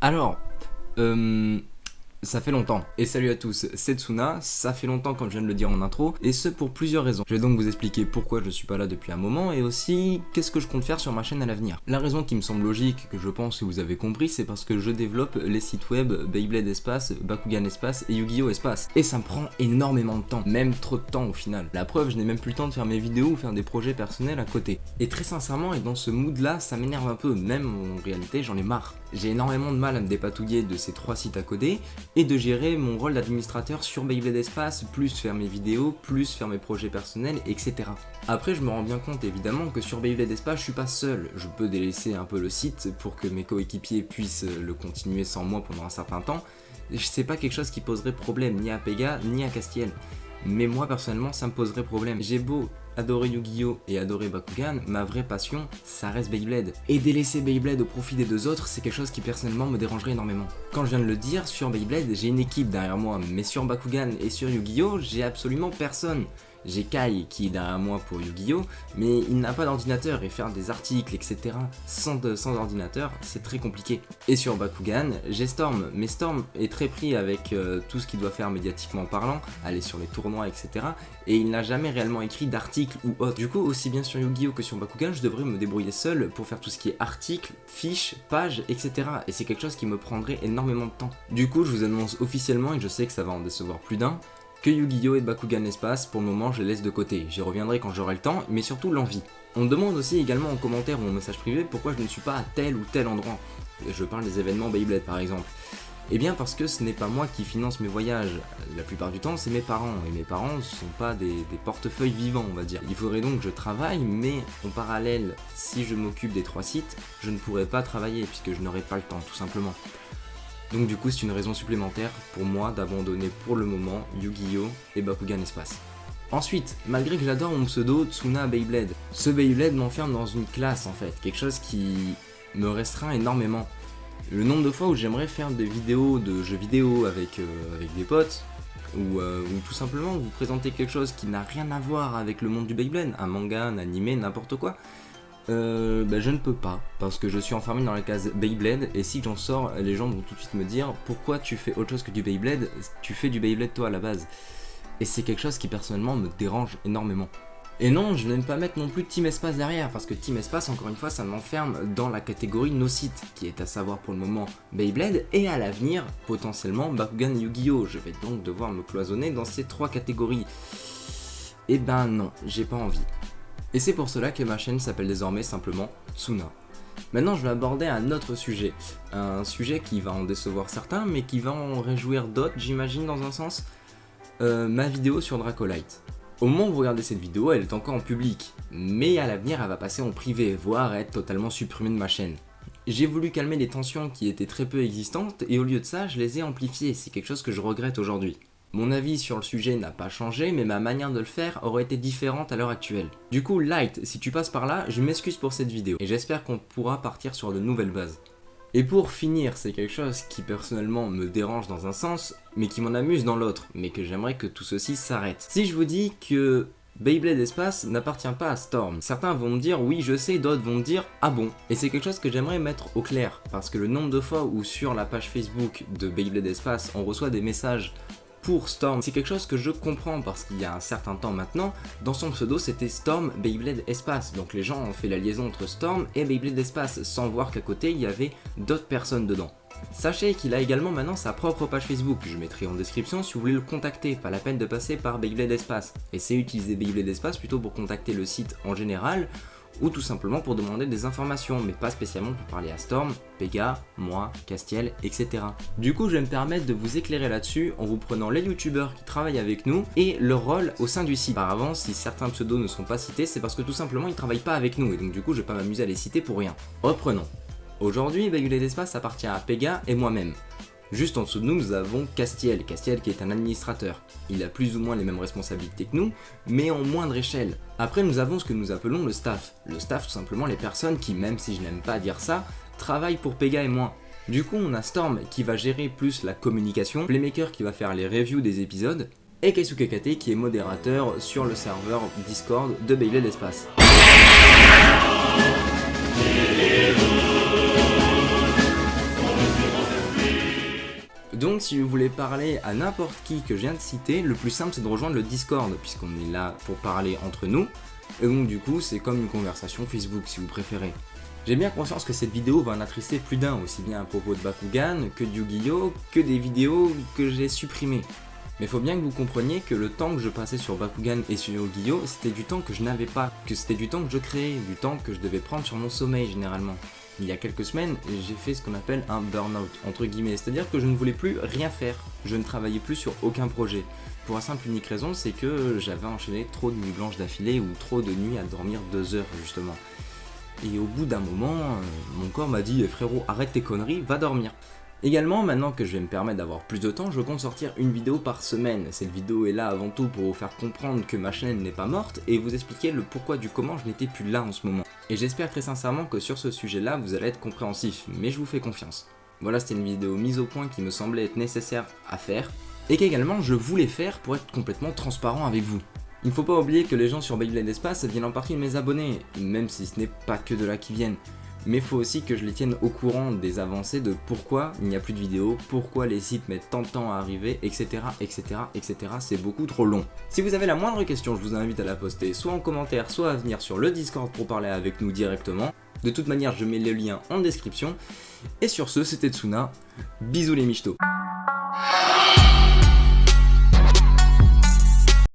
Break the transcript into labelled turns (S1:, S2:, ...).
S1: Alors, ça fait longtemps, et salut à tous, c'est Tsuna, ça fait longtemps comme je viens de le dire en intro, et ce pour plusieurs raisons. Je vais donc vous expliquer pourquoi je suis pas là depuis un moment, et aussi qu'est-ce que je compte faire sur ma chaîne à l'avenir. La raison qui me semble logique, que je pense que vous avez compris, c'est parce que je développe les sites web Beyblade Espace, Bakugan Espace et Yu-Gi-Oh Espace. Et ça me prend énormément de temps, même trop de temps au final. La preuve, je n'ai même plus le temps de faire mes vidéos ou faire des projets personnels à côté. Et très sincèrement, et dans ce mood là, ça m'énerve un peu, même en réalité j'en ai marre. J'ai énormément de mal à me dépatouiller de ces 3 sites à coder, et de gérer mon rôle d'administrateur sur Beyblade Espace, plus faire mes vidéos, plus faire mes projets personnels, etc. Après, je me rends bien compte évidemment que sur Beyblade Espace, je suis pas seul. Je peux délaisser un peu le site pour que mes coéquipiers puissent le continuer sans moi pendant un certain temps. C'est pas quelque chose qui poserait problème ni à Pega ni à Castiel. Mais moi personnellement, ça me poserait problème. J'ai beau adorer Yu-Gi-Oh et adorer Bakugan, ma vraie passion, ça reste Beyblade. Et délaisser Beyblade au profit des deux autres, c'est quelque chose qui personnellement me dérangerait énormément. Quand je viens de le dire, sur Beyblade, j'ai une équipe derrière moi, mais sur Bakugan et sur Yu-Gi-Oh, j'ai absolument personne. J'ai Kai qui est derrière moi pour Yu-Gi-Oh, mais il n'a pas d'ordinateur et faire des articles, etc. sans ordinateur, c'est très compliqué. Et sur Bakugan, j'ai Storm, mais Storm est très pris avec tout ce qu'il doit faire médiatiquement parlant, aller sur les tournois, etc. Et il n'a jamais réellement écrit d'articles ou autre. Du coup, aussi bien sur Yu-Gi-Oh que sur Bakugan, je devrais me débrouiller seul pour faire tout ce qui est articles, fiches, pages, etc. Et c'est quelque chose qui me prendrait énormément de temps. Du coup, je vous annonce officiellement, et je sais que ça va en décevoir plus d'un, que Yu-Gi-Oh et Bakugan Espace, pour le moment je les laisse de côté, j'y reviendrai quand j'aurai le temps, mais surtout l'envie. On me demande aussi également en commentaire ou en message privé pourquoi je ne suis pas à tel ou tel endroit. Je parle des événements Beyblade par exemple. Eh bien parce que ce n'est pas moi qui finance mes voyages, la plupart du temps c'est mes parents, et mes parents ne sont pas des portefeuilles vivants on va dire. Il faudrait donc que je travaille, mais en parallèle, si je m'occupe des 3 sites, je ne pourrais pas travailler puisque je n'aurai pas le temps tout simplement. Donc du coup c'est une raison supplémentaire pour moi d'abandonner pour le moment Yu-Gi-Oh et Bakugan Espace. Ensuite, malgré que j'adore mon pseudo Tsuna Beyblade, ce Beyblade m'enferme dans une classe en fait, quelque chose qui me restreint énormément. Le nombre de fois où j'aimerais faire des vidéos de jeux vidéo avec des potes, ou tout simplement vous présenter quelque chose qui n'a rien à voir avec le monde du Beyblade, un manga, un animé, n'importe quoi, je ne peux pas, parce que je suis enfermé dans la case Beyblade, et si j'en sors, les gens vont tout de suite me dire pourquoi tu fais autre chose que du Beyblade, tu fais du Beyblade toi à la base. Et c'est quelque chose qui personnellement me dérange énormément. Et non, je n'aime pas mettre non plus Team Espace derrière, parce que Team Espace, encore une fois, ça m'enferme dans la catégorie nos sites, qui est à savoir pour le moment Beyblade, et à l'avenir, potentiellement Bakugan Yu-Gi-Oh! Je vais donc devoir me cloisonner dans ces 3 catégories. Et ben non, j'ai pas envie. Et c'est pour cela que ma chaîne s'appelle désormais simplement Tsuna. Maintenant je vais aborder un autre sujet. Un sujet qui va en décevoir certains, mais qui va en réjouir d'autres, j'imagine dans un sens. Ma vidéo sur Dracolite. Au moment où vous regardez cette vidéo, elle est encore en public. Mais à l'avenir, elle va passer en privé, voire être totalement supprimée de ma chaîne. J'ai voulu calmer les tensions qui étaient très peu existantes, et au lieu de ça, je les ai amplifiées. C'est quelque chose que je regrette aujourd'hui. Mon avis sur le sujet n'a pas changé, mais ma manière de le faire aurait été différente à l'heure actuelle. Du coup, Light, si tu passes par là, je m'excuse pour cette vidéo, et j'espère qu'on pourra partir sur de nouvelles bases. Et pour finir, c'est quelque chose qui personnellement me dérange dans un sens, mais qui m'en amuse dans l'autre, mais que j'aimerais que tout ceci s'arrête. Si je vous dis que Beyblade Espace n'appartient pas à Storm, certains vont me dire oui je sais, d'autres vont me dire ah bon. Et c'est quelque chose que j'aimerais mettre au clair, parce que le nombre de fois où sur la page Facebook de Beyblade Espace on reçoit des messages pour Storm, c'est quelque chose que je comprends parce qu'il y a un certain temps maintenant, dans son pseudo c'était Storm Beyblade Espace, donc les gens ont fait la liaison entre Storm et Beyblade Espace sans voir qu'à côté il y avait d'autres personnes dedans. Sachez qu'il a également maintenant sa propre page Facebook, je mettrai en description si vous voulez le contacter, pas la peine de passer par Beyblade Espace. Essayez d'utiliser Beyblade Espace plutôt pour contacter le site en général, ou tout simplement pour demander des informations, mais pas spécialement pour parler à Storm, Pega, moi, Castiel, etc. Du coup, je vais me permettre de vous éclairer là-dessus en vous prenant les youtubeurs qui travaillent avec nous et leur rôle au sein du site. Par avant, si certains pseudos ne sont pas cités, c'est parce que tout simplement ils travaillent pas avec nous, et donc du coup je vais pas m'amuser à les citer pour rien. Reprenons. Aujourd'hui, Beyblade Espace appartient à Pega et moi-même. Juste en dessous de nous, nous avons Castiel qui est un administrateur. Il a plus ou moins les mêmes responsabilités que nous, mais en moindre échelle. Après, nous avons ce que nous appelons le staff. Le staff, tout simplement les personnes qui, même si je n'aime pas dire ça, travaillent pour Pega et moi. Du coup, on a Storm qui va gérer plus la communication, Playmaker qui va faire les reviews des épisodes, et Keisuke Kate qui est modérateur sur le serveur Discord de Beyblade Espace. Donc si vous voulez parler à n'importe qui que je viens de citer, le plus simple c'est de rejoindre le Discord, puisqu'on est là pour parler entre nous, et donc du coup c'est comme une conversation Facebook si vous préférez. J'ai bien conscience que cette vidéo va en attrister plus d'un, aussi bien à propos de Bakugan, que de Yu-Gi-Oh!, que des vidéos que j'ai supprimées. Mais faut bien que vous compreniez que le temps que je passais sur Bakugan et sur Yu-Gi-Oh! C'était du temps que je n'avais pas, que c'était du temps que je créais, du temps que je devais prendre sur mon sommeil généralement. Il y a quelques semaines, j'ai fait ce qu'on appelle un burn-out, entre guillemets, c'est-à-dire que je ne voulais plus rien faire, je ne travaillais plus sur aucun projet. Pour la simple et unique raison, c'est que j'avais enchaîné trop de nuits blanches d'affilée ou trop de nuits à dormir 2 heures justement. Et au bout d'un moment, mon corps m'a dit frérot, arrête tes conneries, va dormir. Également, maintenant que je vais me permettre d'avoir plus de temps, je compte sortir une vidéo par semaine. Cette vidéo est là avant tout pour vous faire comprendre que ma chaîne n'est pas morte et vous expliquer le pourquoi du comment je n'étais plus là en ce moment. Et j'espère très sincèrement que sur ce sujet-là, vous allez être compréhensif, mais je vous fais confiance. Voilà, c'était une vidéo mise au point qui me semblait être nécessaire à faire, et qu'également je voulais faire pour être complètement transparent avec vous. Il ne faut pas oublier que les gens sur Beyblade Espace viennent en partie de mes abonnés, même si ce n'est pas que de là qu'ils viennent. Mais il faut aussi que je les tienne au courant des avancées de pourquoi il n'y a plus de vidéos, pourquoi les sites mettent tant de temps à arriver, etc. etc. etc. C'est beaucoup trop long. Si vous avez la moindre question, je vous invite à la poster soit en commentaire, soit à venir sur le Discord pour parler avec nous directement. De toute manière, je mets le lien en description. Et sur ce, c'était Tsuna. Bisous les michtos.